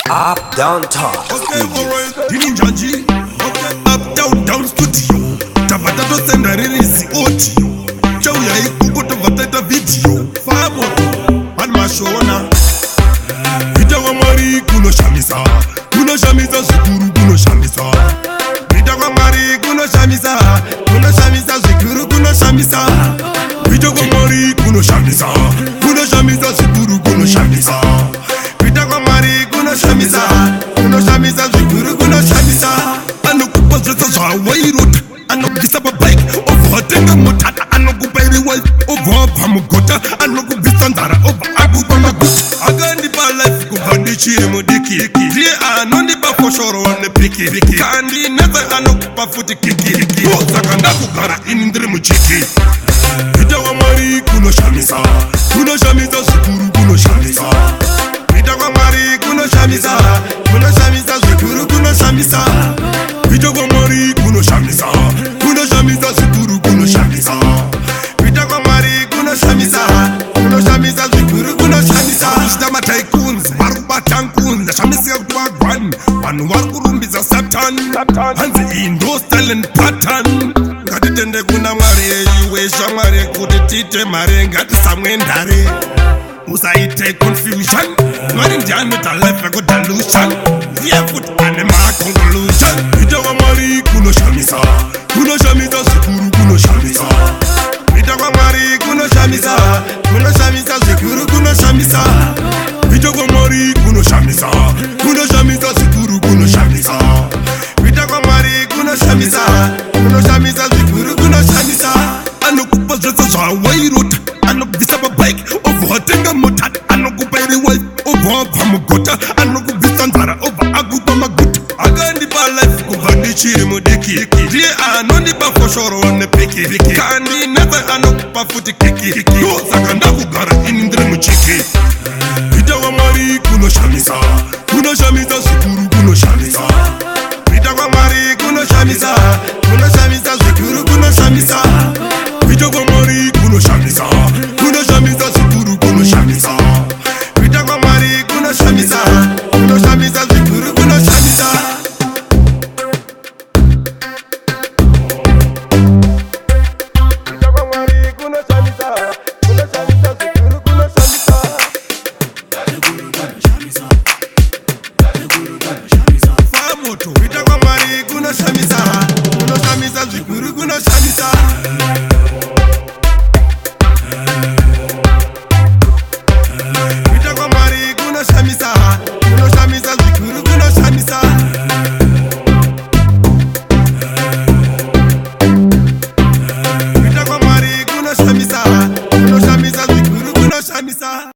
Up downtown. Okay, alright. Dini Njanji. Okay, up down studio. Tavata senda release audio. Chau ya ikuko tavata video. Famo. Mashona. Vita wa mari kuno shamisa. Kuno shamisa zikuru kuno shamisa. Vita wa mari kuno shamisa. Kuno shamisa zikuru kuno shamisa. Vita wa mari kuno shamisa. Kuno shamisa zikuru kuno shamisa. Vita wa mari kuno shamisa. Kuno shamisa zikuru kuno shamisa. Anokupa zeta za wairota. Anokisa pa bike. Overtenga motata. Anokupa iri wife. Over pamugota. Anokubisa ndara. Over agupa maguta. Agandi pa life kubandi chire modiki. Die anondi pa foshoro wane piki. Kandi neta anokupa futi kiki. Osakanda kukara inindri muchiki. Vita wa mari kuno shamisa. Kuno shamisa zikuru kuno shamisa. Vita wa mari kuno shamisa. Kuno shamisa zikuru kuno shamisa. Vita wa mari kuno shamisa. Kuno shamisa zikuru kuno shamisa. Vita wa mari kuno shamisa. Kuno shamisa zikuru kuno shamisa. Stama tycoons, maruba tankuns. Shamisa kwa gwan. Wanu wakurumbiza satan. Hanzi indo style and pattern. Ngatitende kuna mari yuwesha mari kutitite mari ngati samwendare. Usaite confusion. Mari njani ta life go delusion. Yeah, foot and my conclusion. Vita wa mari kuno shamisa. Kuno shamisa zikuru kuno shamisa. Vita wa mari kuno shamisa. Kuno shamisa zikuru kuno shamisa. Vita wa mari kuno shamisa. Kuno shamisa zikuru kuno shamisa. Vita wa mari kuno shamisa. Kuno shamisa zikuru kuno shamisa. Anokupa zeta za wairota. Anokubisa pa bike. Overtenga motata. Anokupa iri wife. Over pamugota. Anokubisa ndara. Over agupa maguta. Agandi pa life kubandi chiri modiki. Die anondi pa foshoro wane piki. Kandi neta anokupa futi kiki. Osakanda kukara inindri muchiki. Vita wa mari kuno shamisa. Kuno shamisa zikuru kuno shamisa. Vita wa mari kuno shamisa. Kuno shamisa zikuru kuno shamisa. Vita wa mari kuno shamisa. Kuno shamisa zikuru kuno shamisa. Vita wa mari kuno shamisa. Kuno shamisa zikuru kuno shamisa. Vita wa mari kuno shamisa. Kuno shamisa zikuru kuno shamisa. Famoto. Vita wa mari kuno shamisa. Kuno shamisa zikuru kuno shamisa. Vita wa mari kuno shamisa. Kuno shamisa zikuru kuno shamisa. Vita wa mari kuno shamisa. Kuno shamisa zikuru kuno shamisa.